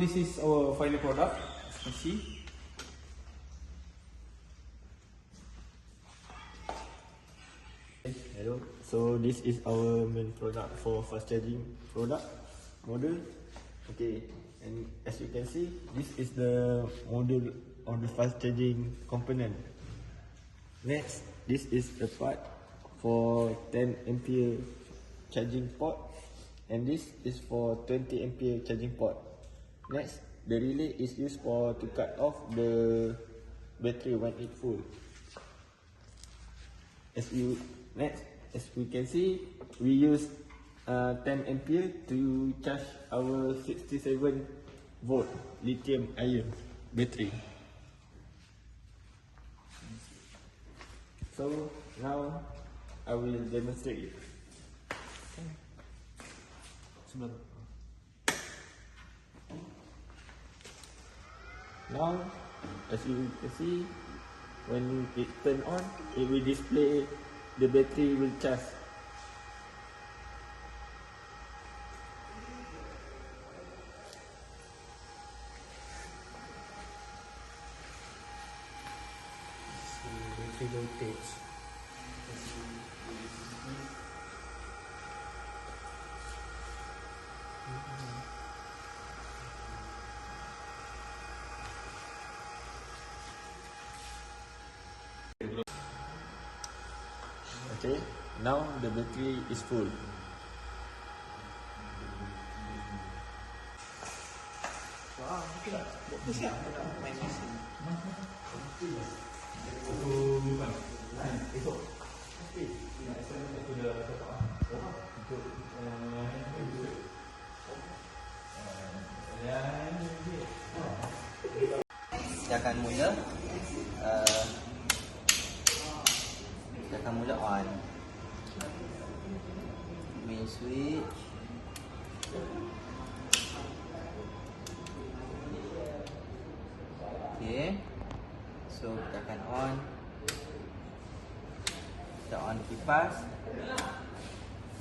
this is our final product. As you can see. Hello. So this is our main product for fast charging product model. Okay, and as you can see, this is the model of the fast charging component. Next, this is the part for 10 ampere charging port, and this is for 20 ampere charging port. Next, the relay is used for to cut off the battery when it's full. As we can see, we use 10 ampere to charge our 67 volt lithium ion battery. So now I will demonstrate it. Now, as you can see, when it turn on, it will display the battery will charge. Battery voltage. Okay, now the battery is full. Wow, okay. Bagus lah nak main mesin. Esok. Okay. Aku dah untuk Dia akan mula on main switch. Okay, so kita akan on. Kita on kipas.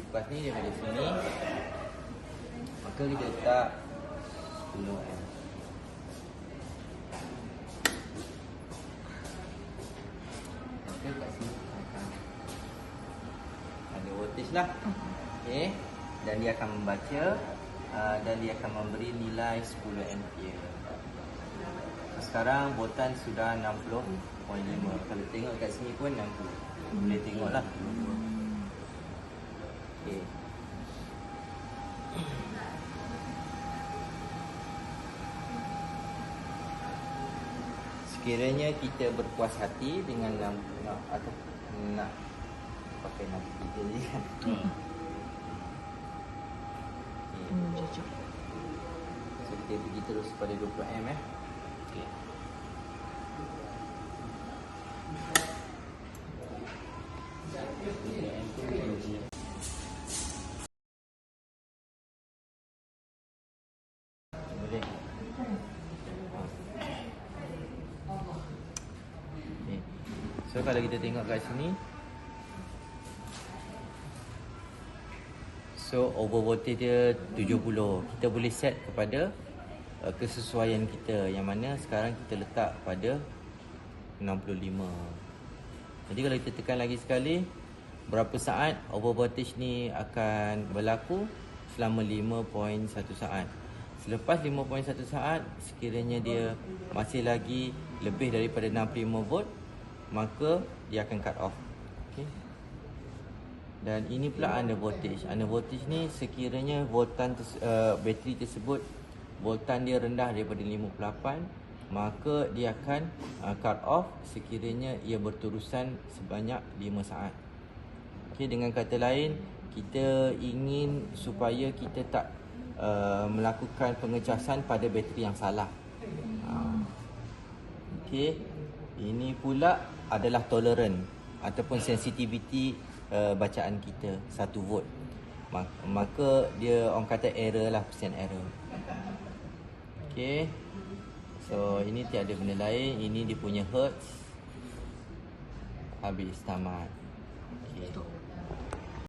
Kipas ni daripada sini, maka kita letak 10 amp. Maka kat sini akan ada voltage lah. Okay, dan dia akan membaca dan dia akan memberi nilai 10 ampere. Sekarang voltan sudah 60.5. Kalau tengok kat sini pun 60. Boleh tengok lah. Okay. Sekiranya kita berpuas hati dengan nak pakai 63 je kan. Okay. So kita pergi terus pada 20 amp Okay. Boleh. Okay. So kalau kita tengok kat sini, so over voltage dia 70. Kita boleh set kepada kesesuaian kita, yang mana sekarang kita letak pada 65. Jadi kalau kita tekan lagi sekali, berapa saat over voltage ni akan berlaku? Selama 5.1 saat. Selepas 5.1 saat, sekiranya dia masih lagi lebih daripada 65 volt, maka dia akan cut off. Okay. Dan ini pula under voltage. Under voltage ni sekiranya voltan bateri tersebut voltan dia rendah daripada 58, maka dia akan cut off sekiranya ia berterusan sebanyak 5 saat. Okey, dengan kata lain, kita ingin supaya kita tak melakukan pengecasan pada bateri yang salah. Okey, ini pula adalah tolerant ataupun sensitivity bacaan kita 1 volt. Maka dia orang kata error lah, percent error. Okay, so ini tiada benda lain. Ini dia punya hertz. Habis, tamat. Okay.